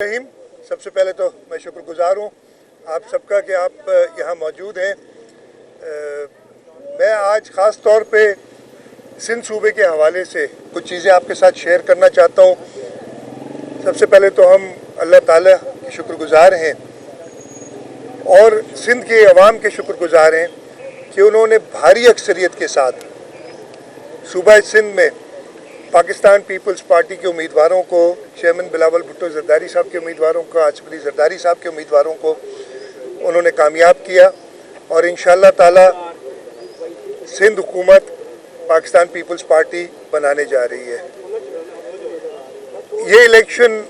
रहीम। सबसे पहले तो मैं शुक्रगुजार हूँ आप सबका कि आप यहाँ मौजूद हैं। मैं आज ख़ास तौर पे सिंध सूबे के हवाले से कुछ चीज़ें आपके साथ शेयर करना चाहता हूँ। सबसे पहले तो हम अल्लाह ताला के शुक्रगुजार हैं और सिंध के अवाम के शुक्रगुजार हैं कि उन्होंने भारी अक्सरियत के साथ सूबा सिंध में पाकिस्तान पीपल्स पार्टी के उम्मीदवारों को, चेयरमैन बिलावल भुट्टो जरदारी साहब के उम्मीदवारों को, आसिफ अली जरदारी साहब के उम्मीदवारों को उन्होंने कामयाब किया और इंशाअल्लाह ताला सिंध हुकूमत पाकिस्तान पीपल्स पार्टी बनाने जा रही है। ये इलेक्शन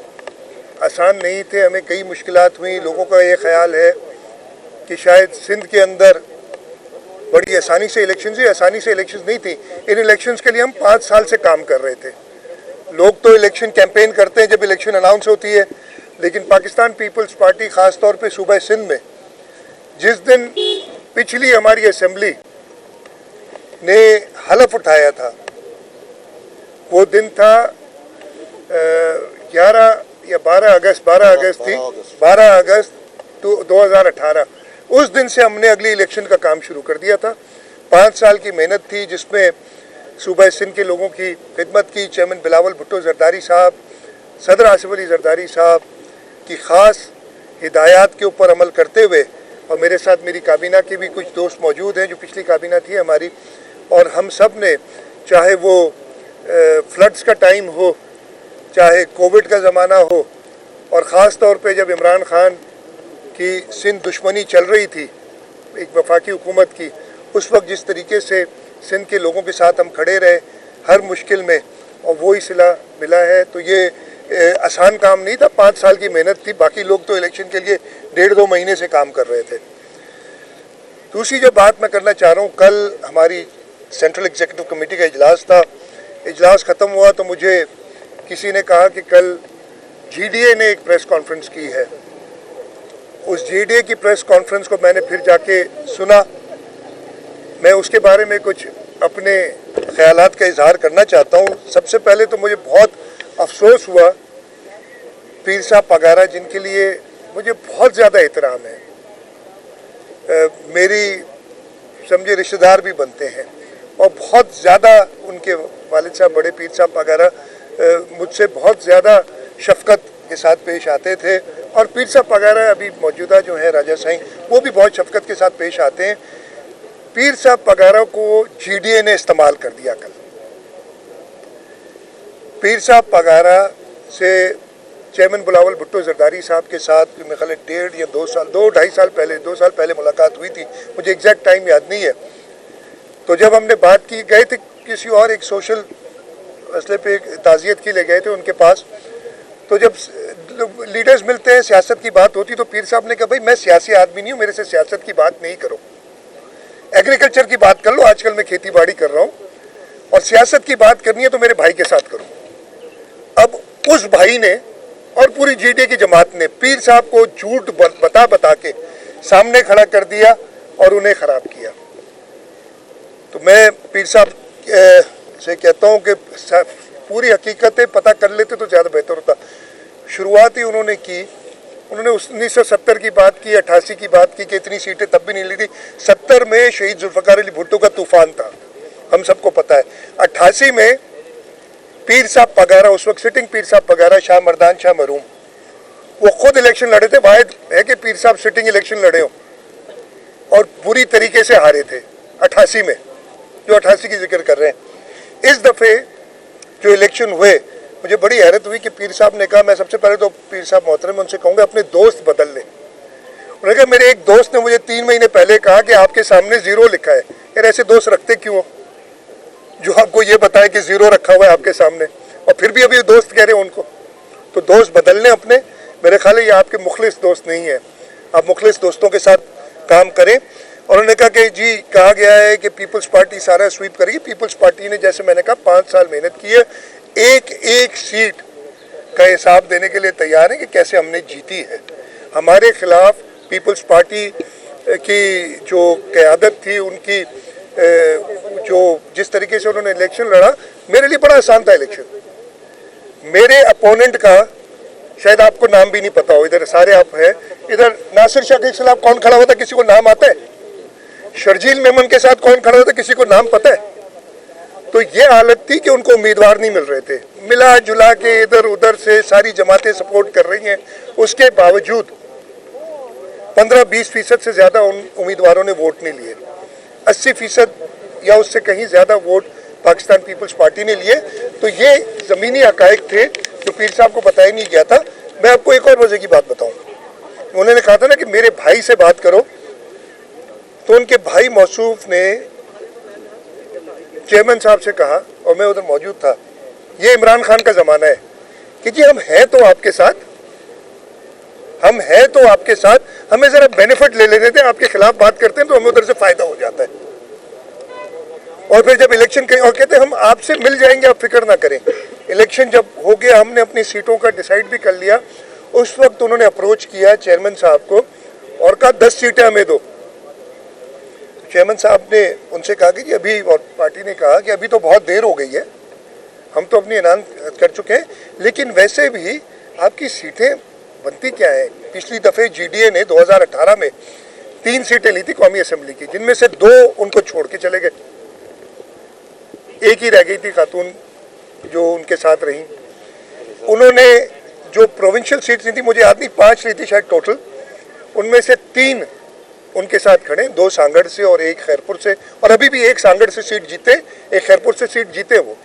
आसान नहीं थे, हमें कई मुश्किलात हुई। लोगों का ये ख्याल है कि शायद सिंध के अंदर बड़ी आसानी से इलेक्शंस नहीं थी। इन इलेक्शंस के लिए हम 5 साल से काम कर रहे थे। लोग तो इलेक्शन कैंपेन करते हैं जब इलेक्शन अनाउंस होती है, लेकिन पाकिस्तान पीपल्स पार्टी ख़ास तौर पे सूबा सिंध में जिस दिन पिछली हमारी असेंबली ने हलफ उठाया था, वो दिन था 11 या 12 अगस्त 2018। उस दिन से हमने अगली इलेक्शन का काम शुरू कर दिया था। 5 साल की मेहनत थी जिसमें सूबा सिंध के लोगों की खिदमत की। चेयरमैन बिलावल भुट्टो जरदारी साहब, सदर आसिफ अली जरदारी साहब की ख़ास हिदायत के ऊपर अमल करते हुए, और मेरे साथ मेरी काबीना के भी कुछ दोस्त मौजूद हैं जो पिछली काबीना थी हमारी, और हम सब ने, चाहे वो फ्लड्स का टाइम हो, चाहे कोविड का ज़माना हो, और ख़ास तौर पे जब इमरान खान की सिंध दुश्मनी चल रही थी एक वफाकी हुकूमत की, उस वक्त जिस तरीके से सिंध के लोगों के साथ हम खड़े रहे हर मुश्किल में, और वो ही सिला मिला है। तो ये आसान काम नहीं था, 5 साल की मेहनत थी। बाकी लोग तो इलेक्शन के लिए 1.5-2 महीने से काम कर रहे थे। दूसरी जो बात मैं करना चाह रहा हूँ, कल हमारी सेंट्रल एग्जीक्यूटिव कमेटी का इजलास था। इजलास ख़त्म हुआ तो मुझे किसी ने कहा कि कल GDA ने एक प्रेस कॉन्फ्रेंस की है। उस GDA की प्रेस कॉन्फ्रेंस को मैंने फिर जाके सुना। मैं उसके बारे में कुछ अपने ख्यालात का इजहार करना चाहता हूँ। सबसे पहले तो मुझे बहुत अफसोस हुआ पीर साहब पगारा, जिनके लिए मुझे बहुत ज़्यादा एहतराम है, मेरी समझे रिश्तेदार भी बनते हैं, और बहुत ज़्यादा उनके वालिद साहब बड़े पीर साहब पगारा मुझसे बहुत ज़्यादा शफ़क़त के साथ पेश आते थे, और पीर साहब पगारा अभी मौजूदा जो है राजा साईं, वो भी बहुत शफ़क़त के साथ पेश आते हैं। पीर साहब पगारा को GDA ने इस्तेमाल कर दिया कल। पीर साहब पगारा से चेयरमैन बिलावल भुट्टो जरदारी साहब के साथ मेरे ख्याल 1.5 या 2 साल पहले मुलाकात हुई थी, मुझे एग्जैक्ट टाइम याद नहीं है। तो जब हमने बात की, गए थे किसी और एक सोशल मसले पे ताज़ियत के लिए गए थे उनके पास, तो जब लीडर्स मिलते हैं, सियासत की बात होती, तो पीर साहब ने कहा भाई मैं सियासी आदमी नहीं हूँ, मेरे से सियासत की बात नहीं करो, एग्रीकल्चर की बात कर लो, आजकल मैं खेती बाड़ी कर रहा हूँ, और सियासत की बात करनी है तो मेरे भाई के साथ करो। अब उस भाई ने और पूरी GDA की जमात ने पीर साहब को झूठ बता के सामने खड़ा कर दिया और उन्हें ख़राब किया। तो मैं पीर साहब से कहता हूँ कि पूरी हकीकतें पता कर लेते तो ज़्यादा बेहतर होता। शुरुआत ही उन्होंने की, उन्होंने 1970 की बात की, 88 की बात की कि इतनी सीटें तब भी नहीं ली थी। 70 में शहीद जुल्फ़िकार अली भुट्टो का तूफ़ान था, हम सबको पता है। 88 में पीर साहब पगारा, उस वक्त सिटिंग पीर साहब पगारा, शाह मर्दान शाह मरूम, वो खुद इलेक्शन लड़े थे। वाहिद है कि पीर साहब सिटिंग इलेक्शन लड़े हो, और बुरी तरीके से हारे थे 88 में, जो 88 की जिक्र कर रहे हैं। इस दफ़े जो इलेक्शन हुए, मुझे बड़ी हैरत हुई कि पीर साहब ने कहा, मैं सबसे पहले तो पीर साहब मोहतरम उनसे कहूँगा अपने दोस्त बदल लें। उन्होंने कहा मेरे एक दोस्त ने मुझे 3 महीने पहले कहा कि आपके सामने 0 लिखा है। यार ऐसे दोस्त रखते क्यों हो जो आपको ये बताए कि 0 रखा हुआ है आपके सामने, और फिर भी अभी दोस्त कह रहे हैं उनको। तो दोस्त बदल लें अपने। मेरे ख्याल है ये आपके मुखलिस दोस्त नहीं है, आप मुखलिस दोस्तों के साथ काम करें। और उन्होंने कहा कि जी कहा गया है कि पीपल्स पार्टी सारा स्वीप करेगी। पीपल्स पार्टी ने, जैसे मैंने कहा, 5 साल मेहनत की है, एक सीट का हिसाब देने के लिए तैयार है कि कैसे हमने जीती है। हमारे खिलाफ पीपल्स पार्टी की जो क़यादत थी, उनकी जो जिस तरीके से उन्होंने इलेक्शन लड़ा, मेरे लिए बड़ा आसान था इलेक्शन। मेरे अपोनेंट का शायद आपको नाम भी नहीं पता हो, इधर सारे आप हैं, इधर नासिर शाह के खिलाफ कौन खड़ा हुआ था, किसी को नाम आता है? शर्जील मेमन के साथ कौन खड़ा हुआ था, किसी को नाम पता है? तो ये हालत थी कि उनको उम्मीदवार नहीं मिल रहे थे। मिला जुला के इधर उधर से सारी जमातें सपोर्ट कर रही हैं, उसके बावजूद 15-20% से ज़्यादा उन उम्मीदवारों ने वोट नहीं लिए। 80% या उससे कहीं ज़्यादा वोट पाकिस्तान पीपल्स पार्टी ने लिए। तो ये ज़मीनी हक़ाइक़ थे जो पीर साहब को बताया नहीं गया था। मैं आपको एक और मज़े की बात बताऊँ, उन्होंने कहा था ना कि मेरे भाई से बात करो, तो उनके भाई मौसूफ ने चेयरमैन साहब से कहा, और मैं उधर मौजूद था, ये इमरान खान का ज़माना है कि जी हम हैं तो आपके साथ, हम हैं तो आपके साथ, हमें ज़रा बेनिफिट ले लेने दें, आपके खिलाफ बात करते हैं तो हमें उधर से फ़ायदा हो जाता है। और फिर जब इलेक्शन करें और कहते हैं हम आपसे मिल जाएंगे, आप फिक्र ना करें। इलेक्शन जब हो गया, हमने अपनी सीटों का डिसाइड भी कर लिया, उस वक्त उन्होंने अप्रोच किया चेयरमैन साहब को और कहा 10 सीटें हमें दो। चेयरमैन साहब ने उनसे कहा कि अभी, और पार्टी ने कहा कि अभी तो बहुत देर हो गई है, हम तो अपनी ऐलान कर चुके हैं, लेकिन वैसे भी आपकी सीटें बनती क्या है? पिछली दफ़े GDA ने 2018 में 3 सीटें ली थी कौमी असम्बली की, जिनमें से 2 उनको छोड़ के चले गए, एक ही रह गई थी खातून जो उनके साथ रही। उन्होंने जो प्रोविंशियल सीट्स ली थी, मुझे याद नहीं, 5 ली थी शायद टोटल, उनमें से 3 उनके साथ खड़े, 2 सांगड़ से और 1 खैरपुर से, और अभी भी 1 सांगड़ से सीट जीते, 1 खैरपुर से सीट जीते वो,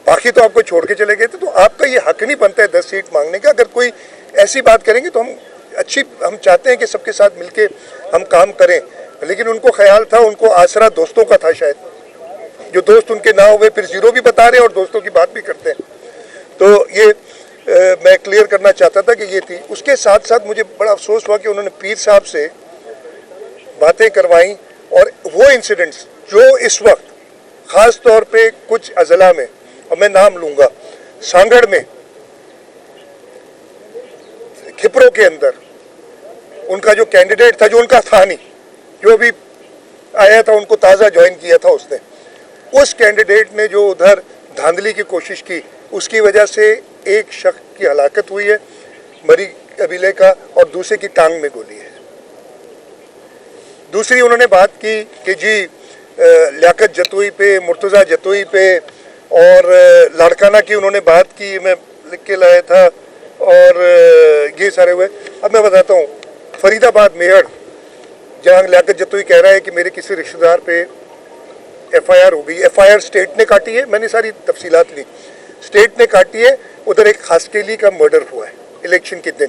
बाकी तो आपको छोड़ के चले गए थे। तो आपका ये हक नहीं बनता है 10 सीट मांगने का। अगर कोई ऐसी बात करेंगे तो हम चाहते हैं कि सबके साथ मिलके हम काम करें, लेकिन उनको ख्याल था, उनको आसरा दोस्तों का था शायद, जो दोस्त उनके ना हुए फिर जीरो भी बता रहे और दोस्तों की बात भी करते हैं। तो ये मैं क्लियर करना चाहता था कि ये थी। उसके साथ साथ मुझे बड़ा अफसोस हुआ कि उन्होंने पीर साहब से बातें करवाई, और वो इंसिडेंट्स जो इस वक्त ख़ास तौर पे कुछ अजला में, और मैं नाम लूँगा, सांगड़ में, खिपरों के अंदर उनका जो कैंडिडेट था, जो उनका था नहीं, जो भी आया था, उनको ताज़ा ज्वाइन किया था उसने, उस कैंडिडेट ने जो उधर धांधली की कोशिश की, उसकी वजह से एक शख्स की हलाकत हुई है, मरी कबीले का, और दूसरे की टांग में गोली है। दूसरी उन्होंने बात की कि जी लियाकत जतोई पे, मुर्तज़ा जतोई पे, और लाड़काना की उन्होंने बात की, मैं लिख के लाया था, और ये सारे हुए। अब मैं बताता हूँ, फरीदाबाद मेहर, जहाँ लियाकत जतोई कह रहा है कि मेरे किसी रिश्तेदार पे FIR हो गई, FIR स्टेट ने काटी है, मैंने सारी तफसीलात ली, स्टेट ने काटी है, उधर एक खासकेली का मर्डर हुआ है इलेक्शन के दिन।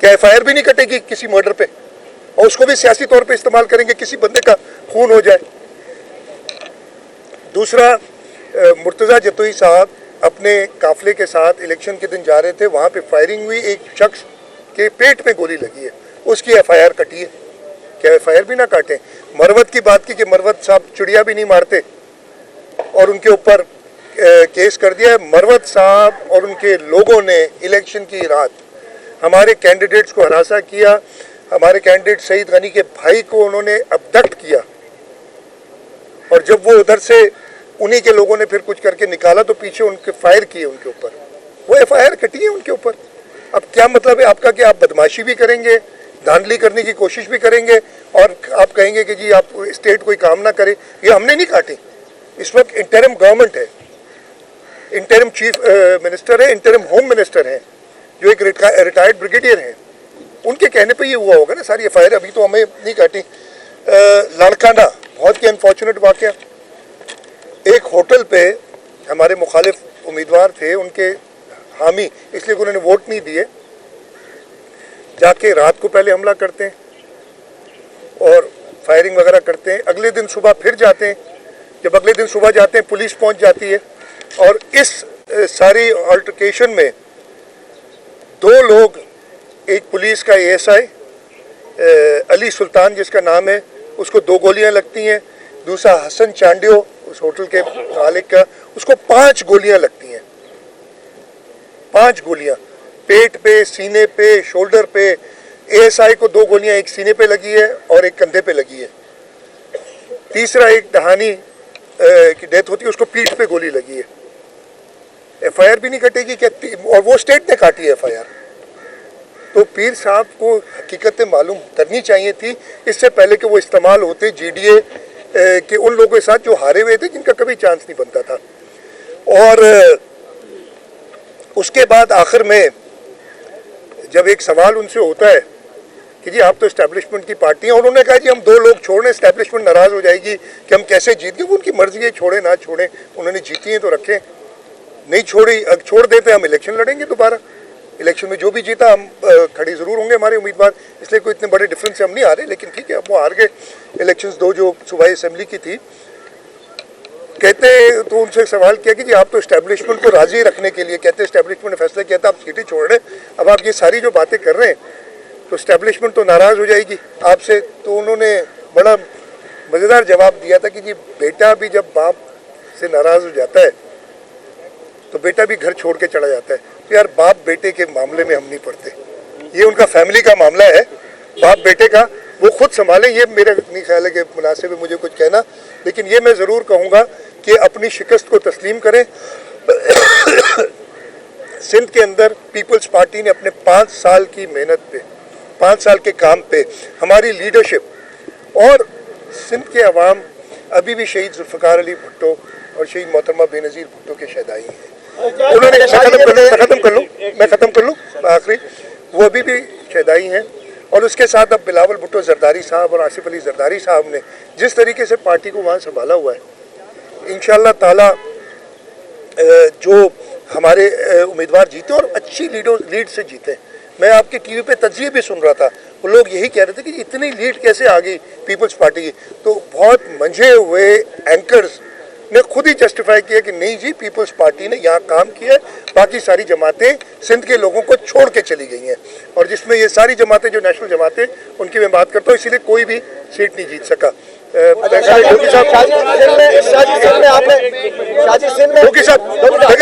क्या FIR भी नहीं कटेगी किसी मर्डर पे, और उसको भी सियासी तौर पे इस्तेमाल करेंगे, किसी बंदे का खून हो जाए। दूसरा, मुर्तज़ा जतोई साहब अपने काफिले के साथ इलेक्शन के दिन जा रहे थे, वहाँ पे फायरिंग हुई, एक शख्स के पेट में गोली लगी है, उसकी FIR कटी है। क्या FIR भी ना काटें? मरवत की बात की कि मरवत साहब चिड़िया भी नहीं मारते, और उनके ऊपर केस कर दिया है। मरवत साहब और उनके लोगों ने इलेक्शन की रात हमारे कैंडिडेट्स को हरासा किया, हमारे कैंडिडेट सईद गनी के भाई को उन्होंने अबडक्ट किया, और जब वो उधर से उन्हीं के लोगों ने फिर कुछ करके निकाला तो पीछे उनके फायर किए उनके ऊपर, वो FIR कटी है उनके ऊपर। अब क्या मतलब है आपका कि आप बदमाशी भी करेंगे, धांधली करने की कोशिश भी करेंगे, और आप कहेंगे कि जी आप स्टेट कोई काम ना करे? ये हमने नहीं काटी। इस वक्त इंटरिम गवर्नमेंट है, इंटरिम चीफ मिनिस्टर है, इंटरिम होम मिनिस्टर है, जो एक रिटायर्ड ब्रिगेडियर हैं, उनके कहने पे ये हुआ होगा ना सारी FIR, अभी तो हमें नहीं काटी। लाड़काना बहुत ही अनफॉर्चुनेट वाक़या, एक होटल पे हमारे मुखालिफ उम्मीदवार थे, उनके हामी, इसलिए उन्होंने वोट नहीं दिए, जाके रात को पहले हमला करते हैं और फायरिंग वगैरह करते हैं। अगले दिन सुबह फिर जाते हैं, जब अगले दिन सुबह जाते हैं पुलिस पहुंच जाती है, और इस सारी अल्टरकेशन में 2 लोग, एक पुलिस का ASI अली सुल्तान जिसका नाम है, उसको 2 गोलियां लगती हैं, दूसरा हसन चांडियो उस होटल के मालिक का, उसको 5 गोलियां लगती हैं, 5 गोलियां, पेट पे, सीने पे, शोल्डर पे। ASI को 2 गोलियां एक सीने पे लगी है और एक कंधे पे लगी है। तीसरा एक दहानी की डेथ होती है, उसको पीठ पे गोली लगी है। FIR भी नहीं कटेगी क्या? और वो स्टेट ने काटी है FIR। तो पीर साहब को हकीकतें मालूम करनी चाहिए थी इससे पहले कि वो इस्तेमाल होते GDA के उन लोगों के साथ जो हारे हुए थे, जिनका कभी चांस नहीं बनता था। और उसके बाद आखिर में जब एक सवाल उनसे होता है कि जी आप तो इस्टेब्लिशमेंट की पार्टी हैं, उन्होंने कहा जी हम 2 लोग छोड़ें, इस्टेब्लिशमेंट नाराज़ हो जाएगी कि हम कैसे जीत गए। वो उनकी मर्जी है, छोड़े ना छोड़े, उन्होंने जीती है तो रखें, नहीं छोड़ी छोड़ देते हम इलेक्शन लड़ेंगे दोबारा। इलेक्शन में जो भी जीता हम खड़े ज़रूर होंगे हमारे उम्मीदवार, इसलिए कोई इतने बड़े डिफरेंस से हम नहीं आ रहे। लेकिन ठीक है, अब वो हार गए इलेक्शंस 2 जो सूबाई असेंबली की थी। कहते तो उनसे सवाल किया कि जी आप तो इस्टेब्लिशमेंट को राज़ी रखने के लिए कहते, इस्टेब्लिशमेंट ने फैसला किया था आप सीटें छोड़ रहे, अब आप ये सारी जो बातें कर रहे हैं तो इस्टेब्लिशमेंट तो नाराज़ हो जाएगी आपसे। तो उन्होंने बड़ा मज़ेदार जवाब दिया था कि जी बेटा भी जब बाप से नाराज़ हो जाता है तो बेटा भी घर छोड़ के चला जाता है। तो यार बाप बेटे के मामले में हम नहीं पड़ते, ये उनका फैमिली का मामला है, बाप बेटे का वो खुद संभालें। ये मेरा नहीं ख्याल है कि मुनासिब है मुझे कुछ कहना, लेकिन ये मैं ज़रूर कहूँगा कि अपनी शिकस्त को तस्लीम करें। सिंध के अंदर पीपल्स पार्टी ने अपने 5 साल की मेहनत पे, 5 साल के काम पे, हमारी लीडरशिप और सिंध के अवाम अभी भी शहीद जुल्फ़िकार अली भुट्टो और शहीद मोहतरमा बेनज़ीर भुट्टो के शहदाई हैं। उन्होंने मैं ख़त्म कर लूँ आखिरी, वो अभी भी शहदाई हैं। और उसके साथ अब बिलावल भुट्टो ज़रदारी साहब और आसिफ अली ज़रदारी साहब ने जिस तरीके से पार्टी को वहाँ संभाला हुआ है, इंशाअल्लाह ताला जो हमारे उम्मीदवार जीते और अच्छी लीड से जीते। मैं आपके टीवी पे तज्ज़िये भी सुन रहा था, वो लोग यही कह रहे थे कि इतनी लीड कैसे आ गई पीपल्स पार्टी की। तो बहुत मंझे हुए एंकर्स ने खुद ही जस्टिफाई किया कि नहीं जी पीपल्स पार्टी ने यहाँ काम किया है, बाकी सारी जमातें सिंध के लोगों को छोड़ के चली गई हैं। और जिसमें ये सारी जमातें जो नेशनल जमातें उनकी मैं बात करता हूँ, इसीलिए कोई भी सीट नहीं जीत सका।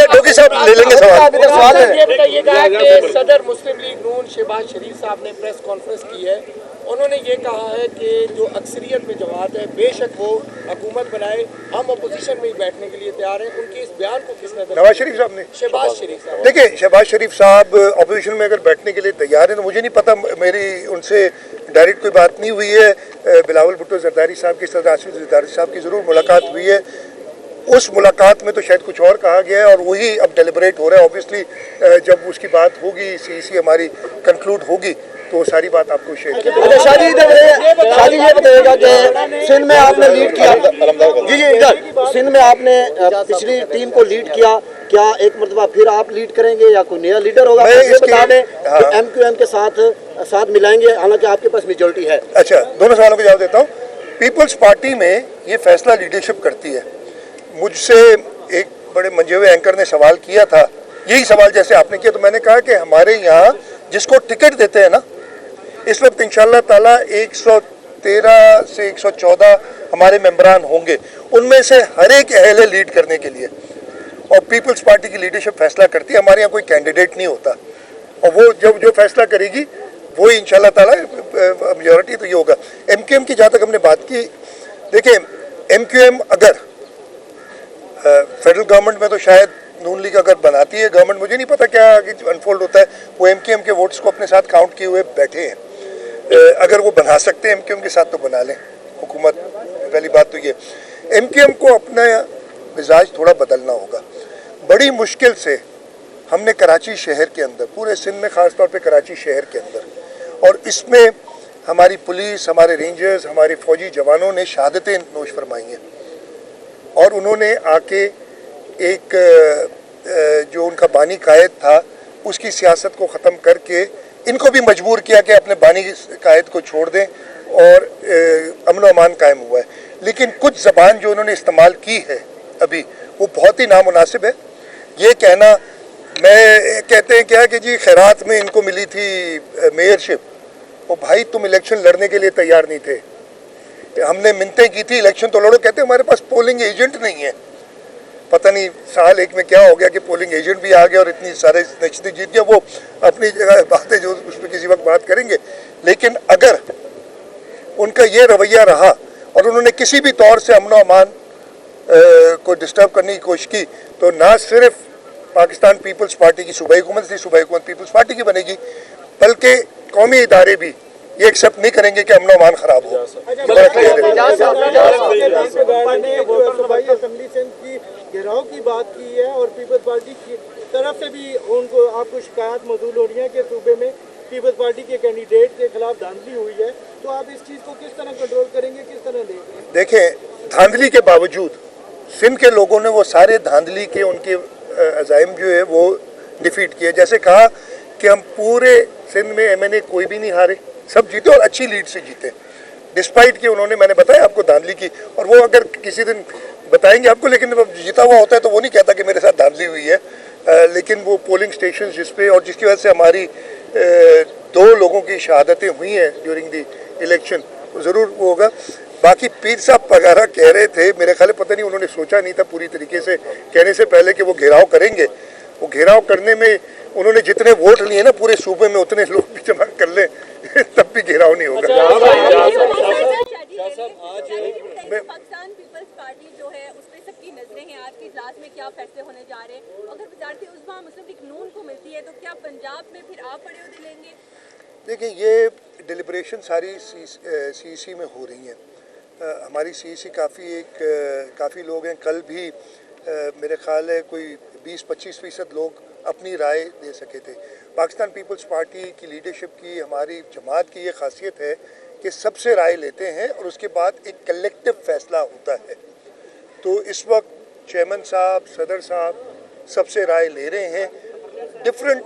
डोकी साहब ले लेंगे सवाल। ये बताइएगा कि सदर मुस्लिम लीग नून शहबाज शरीफ साहब ने प्रेस कॉन्फ्रेंस की है, उन्होंने ये कहा है कि जो अक्सरियत में जमात है बेशक वो हुकूमत बनाए, हम अपोजिशन में ही बैठने के लिए तैयार हैं। उनके इस बयान को किसने? नवाज शरीफ साहब ने। शहबाज शरीफ साहब। देखिए शहबाज शरीफ साहब अपोजिशन में अगर बैठने के लिए तैयार है तो मुझे नहीं पता, मेरी उनसे डायरेक्ट कोई बात नहीं हुई है। बिलावल भुट्टो ज़रदारी साहब के साथ आसिफ ज़रदारी साहब की ज़रूर मुलाकात हुई है। उस मुलाकात में तो शायद कुछ और कहा गया है और वही अब डेलिब्रेट हो रहा है। ऑब्वियसली जब उसकी बात होगी, CEC हमारी कंक्लूड होगी तो सारी बात आपको शेयर की। अच्छा शादी ये बताइएगा कि सिंध में आपने लीड किया, जी इधर सिंध में आपने पिछली टीम को लीड किया, क्या एक मरतबा फिर आप लीड करेंगे या कोई नया लीडर होगा? बता दें MQM के साथ मिलाएंगे, हालांकि आपके पास मेजोरिटी है। अच्छा, दोनों सवालों को जवाब देता हूँ। पीपल्स पार्टी में ये फैसला लीडरशिप करती है। मुझसे एक बड़े मंझे हुए एंकर ने सवाल किया था, यही सवाल जैसे आपने किया, तो मैंने कहा कि हमारे यहाँ जिसको टिकट देते हैं ना, इस वक्त इंशाअल्लाह ताला 113 से 114 हमारे मेंबरान होंगे, उनमें से हर एक अहल है लीड करने के लिए। और पीपल्स पार्टी की लीडरशिप फैसला करती है, हमारे यहाँ कोई कैंडिडेट नहीं होता। और वो जब जो फैसला करेगी वो इंशाअल्लाह ताला मेजॉरिटी तो ये होगा। MQM की जहाँ तक हमने बात की, देखिए MQM अगर फेडरल गवर्नमेंट में तो शायद नून लीग अगर बनाती है गवर्नमेंट, मुझे नहीं पता क्या आगे अनफोल्ड होता है। वो MQM के वोट्स को अपने साथ काउंट किए हुए बैठे हैं। अगर वो बना सकते हैं MQM के साथ तो बना लें हुकूमत। पहली बात तो ये, MQM को अपना मिजाज थोड़ा बदलना होगा। बड़ी मुश्किल से हमने कराची शहर के अंदर, पूरे सिंध में ख़ास तौर पे कराची शहर के अंदर, और इसमें हमारी पुलिस, हमारे रेंजर्स, हमारे फौजी जवानों ने शहादतें नोश फरमाई हैं। और उन्होंने आके एक जो उनका बानी कायद था उसकी सियासत को ख़त्म करके इनको भी मजबूर किया कि अपने बानी कायद को छोड़ दें, और अमन व अमान कायम हुआ है। लेकिन कुछ ज़बान जो उन्होंने इस्तेमाल की है अभी, वो बहुत ही नामुनासिब है। ये कहना, मैं कहते हैं क्या कि जी खैरात में इनको मिली थी मेयरशिप, वो भाई तुम इलेक्शन लड़ने के लिए तैयार नहीं थे, हमने मिन्नतें की थी इलेक्शन तो लड़ो, कहते हमारे पास पोलिंग एजेंट नहीं है। पता नहीं साल एक में क्या हो गया कि पोलिंग एजेंट भी आ गया और इतनी सारे नशस्तें जीत गया। वो अपनी जगह बातें जो उस पर किसी वक्त बात करेंगे। लेकिन अगर उनका ये रवैया रहा और उन्होंने किसी भी तौर से अमन व अमान को डिस्टर्ब करने की कोशिश की, तो ना सिर्फ पाकिस्तान पीपल्स पार्टी की सूबाई हुकूमत थी, सूबाई हुकूमत पीपल्स पार्टी की बनेगी, बल्कि कौमी इदारे भी ये एक्सेप्ट नहीं करेंगे कि अमन अमान खराब हो। बड़ा क्लियर है। घेराव की बात की है और पीपल्स पार्टी की तरफ से भी उनको आपको शिकायत मौजूद हो रही है कि सूबे में पीपल्स पार्टी के कैंडिडेट के खिलाफ धांधली हुई है, तो आप इस चीज़ को किस तरह कंट्रोल करेंगे, किस तरह देखेंगे? देखें, धांधली के बावजूद सिंध के लोगों ने वो सारे धांधली के उनके अज़ाइम जो है वो डिफीट किए। जैसे कहा कि हम पूरे सिंध में MNA कोई भी नहीं हारे, सब जीते और अच्छी लीड से जीते, डिस्पाइट कि उन्होंने, मैंने बताया आपको, धांधली की। और वो अगर किसी दिन बताएंगे आपको, लेकिन जब जीता हुआ होता है तो वो नहीं कहता कि मेरे साथ धांधली हुई है। लेकिन वो पोलिंग स्टेशन जिस पे और जिसकी वजह से हमारी 2 लोगों की शहादतें हुई हैं ड्यूरिंग द इलेक्शन, ज़रूर वो होगा। बाकी पीर साहब पगारा कह रहे थे, मेरे ख्याल पता नहीं उन्होंने सोचा नहीं था पूरी तरीके से कहने से पहले कि वो घेराव करेंगे। वो घेराव करने में उन्होंने जितने वोट लिए ना पूरे सूबे में, उतने लोग भी जमा कर लें तब भी घेराव नहीं होगा। पाकिस्तान पीपल्स पार्टी जो है उस पर सबकी नजरें हैं, आज के इजलास में क्या फैसले होने जा रहे हैं? अगर वजारत उज़्मा मुस्लिम लीग नून को मिलती है तो क्या पंजाब में फिर आप बड़े ओहदे लेंगे? देखिए, ये डिलिब्रेशन सारी CEC में हो रही हैं। हमारी CEC काफ़ी लोग हैं। कल भी मेरे ख्याल है कोई 20-25% लोग अपनी राय दे सके थे। पाकिस्तान पीपल्स पार्टी की लीडरशिप की, हमारी जमात की ये खासियत है कि सबसे राय लेते हैं और उसके बाद एक कलेक्टिव फैसला होता है। तो इस वक्त चेयरमैन साहब, सदर साहब सबसे राय ले रहे हैं, डिफरेंट,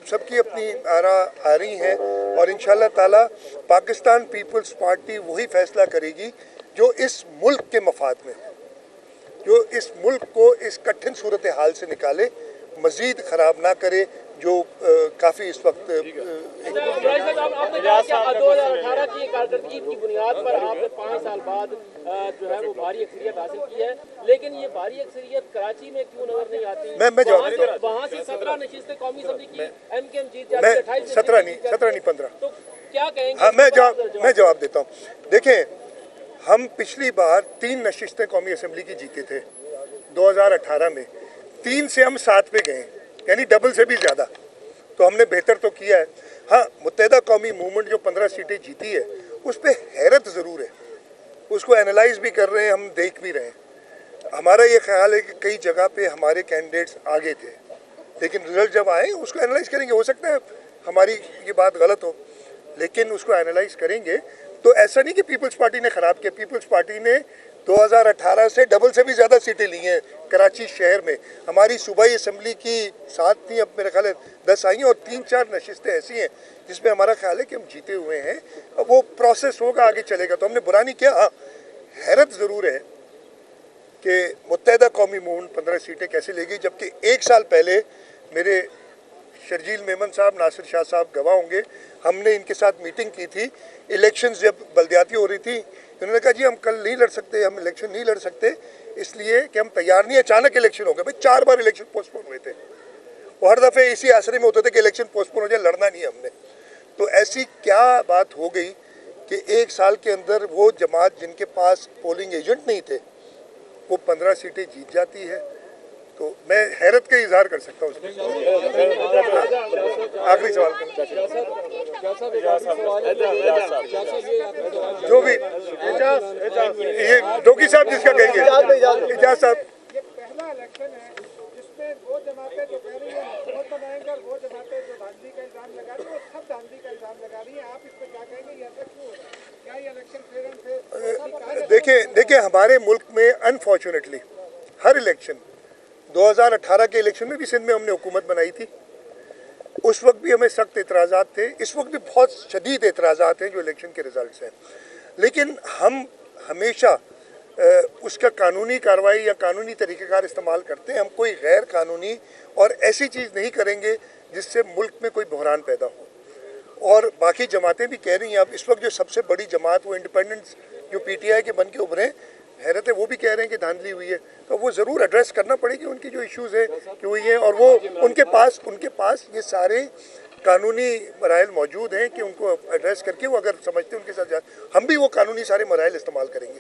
सबकी अपनी आरा आ रही हैं और इंशाल्लाह ताला पाकिस्तान पीपल्स पार्टी वही फैसला करेगी जो इस मुल्क के मफाद में हो, जो इस मुल्क को इस कठिन सूरत हाल से निकाले, मज़ीद ख़राब ना करे, जो काफ़ी इस वक्त 2018 की कारकर्दगी की बुनियाद पर आपने 5 साल बाद जो है वो भारी अक्सरियत हासिल की है, लेकिन ये भारी अक्सरियत कराची में क्यों नजर नहीं आती? मैं जवाब देता हूं। वहाँ से 17 नशिस्तें कौमी असम्बली की MKM जीत जाती है, 28 17 नहीं 15। तो क्या कहेंगे? हाँ, मैं जवाब देता हूँ। देखें, हम पिछली बार 3 नशिस्तें कौमी असम्बली की जीते थे 2018 में, 3 से हम 7 पे गए, यानी डबल से भी ज़्यादा। तो हमने बेहतर तो किया है। हाँ, मुत्तहिदा कौमी मूवमेंट जो 15 सीटें जीती है उस पर हैरत ज़रूर है, उसको एनालाइज भी कर रहे हैं, हम देख भी रहे हैं। हमारा ये ख्याल है कि कई जगह पे हमारे कैंडिडेट्स आगे थे, लेकिन रिजल्ट जब आए उसको एनालाइज करेंगे। हो सकता है हमारी ये बात गलत हो, लेकिन उसको एनालाइज करेंगे। तो ऐसा नहीं कि पीपल्स पार्टी ने ख़राब किया, पीपल्स पार्टी ने 2018 से डबल से भी ज़्यादा सीटें ली हैं कराची शहर में। हमारी सूबाई असम्बली की 7 थी, अब मेरे ख्याल है 10 आई हैं, और 3-4 नशिस्तें ऐसी हैं जिसमें हमारा ख्याल है कि हम जीते हुए हैं। अब वो प्रोसेस होगा, आगे चलेगा, तो हमने बुरा नहीं किया। हाँ, हैरत ज़रूर है कि मुत्तहिदा कौमी मूवमेंट 15 सीटें कैसे लेगी, जबकि 1 साल पहले मेरे शर्जील मेमन साहब, नासिर शाह साहब गवाह होंगे, हमने इनके साथ मीटिंग की थी। इलेक्शंस जब बल्दियाती हो रही थी, उन्होंने कहा जी हम कल नहीं लड़ सकते, हम इलेक्शन नहीं लड़ सकते इसलिए कि हम तैयार नहीं। अचानक इलेक्शन हो गया। भाई 4 बार इलेक्शन पोस्टपोन हुए थे, वो हर दफ़े इसी आसरे में होते थे कि इलेक्शन पोस्टपोन हो जाए, लड़ना नहीं है हमने। तो ऐसी क्या बात हो गई कि 1 साल के अंदर वो जमात जिनके पास पोलिंग एजेंट नहीं थे वो 15 सीटें जीत जाती है। तो मैं हैरत का इजहार कर सकता हूँ उसमें। आखिरी सवाल जो भी ये डोकी साहब जिसका कहेंगे, इजाज साहब। ये पहला इलेक्शन है जिसमें वो जमातें जो कह रही है हुकूमत बनाएंगे और वो जमातें जो धांधली का इल्जाम लगा रही है वो सब धांधली का इल्जाम लगा रही है। आप इस पर क्या कहेंगे? ये ऐसा क्यों हो रहा है? क्या ये इलेक्शन फेयर एंड फेयर? देखिए हमारे मुल्क में अनफॉर्चुनेटली हर इलेक्शन, 2018 के इलेक्शन में भी सिंध में हमने हुकूमत बनाई थी, उस वक्त भी हमें सख्त एतराज़ात थे, इस वक्त भी बहुत शदीद एतराज़ात हैं जो इलेक्शन के रिज़ल्ट हैं। लेकिन हम हमेशा उसका कानूनी कार्रवाई या कानूनी तरीक़ेकार इस्तेमाल करते हैं। हम कोई गैर कानूनी और ऐसी चीज़ नहीं करेंगे जिससे मुल्क में कोई बहरान पैदा हो। और बाकी जमातें भी कह रही हैं, अब इस वक्त जो सबसे बड़ी जमात वो इंडिपेंडेंस जो PTI के बन के उभरे, हैरत है, वो भी कह रहे हैं कि धांधली हुई है। तो वो ज़रूर एड्रेस करना पड़ेगी उनकी जो इश्यूज़ है कि हुई है, और वो उनके पास ये सारे कानूनी मराइल मौजूद हैं कि उनको एड्रेस करके वो अगर समझते हैं उनके साथ हम भी वो कानूनी सारे मराइल इस्तेमाल करेंगे।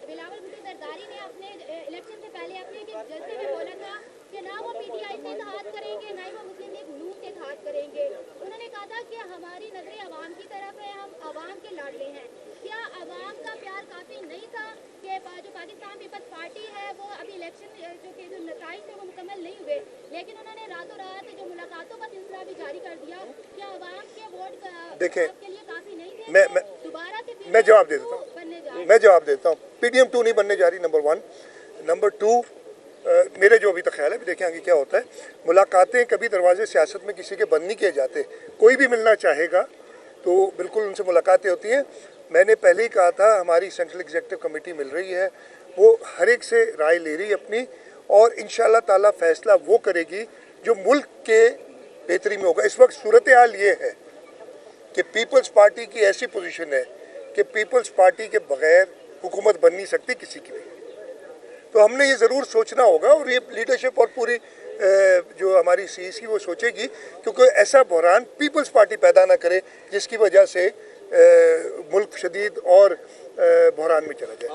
बिलावल भुट्टो जरदारी ने अपने इलेक्शन से पहले अपने करेंगे। उन्होंने कहा था कि हमारी नजरें अवाम की तरफ है, हम अवाम के लाडले हैं। क्या अवाम का प्यार काफी नहीं था कि जो पाकिस्तान पीपल्स पार्टी है वो अभी इलेक्शन जो नताइज थे वो मुकम्मल नहीं हुए, लेकिन उन्होंने रातों रात जो मुलाकातों का सिलसिला भी जारी कर दिया। क्या अवाम के वोट देखिए, आपके लिए काफी नहीं थे? मैं दोबारा से मैं जवाब दे देता हूँ। बनने जा रहे हैं? मैं जवाब देता हूँ। PDM 2 नहीं बनने जा रही, नंबर 1। नंबर 2, मेरे जो अभी तक ख्याल है, देखें आगे क्या होता है। मुलाकातें कभी दरवाजे सियासत में किसी के बंद नहीं किए जाते। कोई भी मिलना चाहेगा तो बिल्कुल उनसे मुलाकातें होती हैं। मैंने पहले ही कहा था, हमारी सेंट्रल एग्जीक्यूटिव कमेटी मिल रही है, वो हर एक से राय ले रही है अपनी, और इंशाअल्लाह ताला फैसला वो करेगी जो मुल्क के बेहतरी में होगा। इस वक्त सूरत हाल ये है कि पीपल्स पार्टी की ऐसी पोजीशन है कि पीपल्स पार्टी के बगैर हुकूमत बन नहीं सकती किसी की भी। तो हमने ये ज़रूर सोचना होगा, और ये लीडरशिप और पूरी जो हमारी CEC वो सोचेगी, क्योंकि ऐसा बहरान पीपल्स पार्टी पैदा ना करे जिसकी वजह से मुल्क शदीद और बहरान में चला जाए।